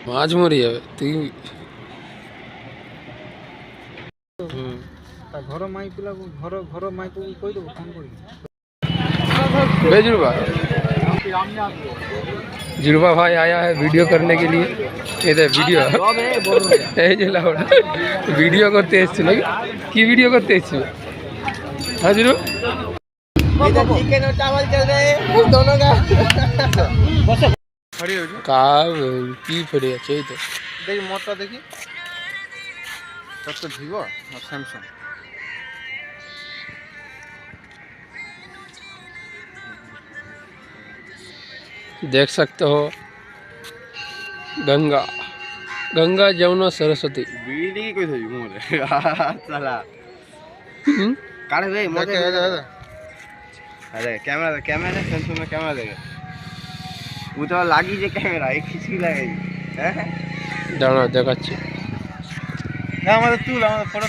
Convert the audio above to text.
মাছ মরে যাবে তুই। ঘর মাই পিলা ঘর মাই কই দেবো ফোন করি बेजुर्बा जुड़वा भाई आया है वीडियो करने के लिए। इधर वीडियो वीडियो करते की वीडियो करते हाँ जुड़ू चिकन और चावल चल रहे हैं दोनों का का की फड़ी আছে এই তো দেখি মোটটা দেখি তো ভিভো আর স্যামসাং देख सकते हो गंगा गंगा जमुना सरस्वती बीड़ी की कोई थी मोरे साला काढ़े भाई मोटे अरे कैमरा कैमरा सेंसर में कैमरा देगा वो तो लागी जे कैमरा एक खींच के लगाई हैं দাঁড়া দেখাচ্ছি না আমাদের তুল আমাদের ফটো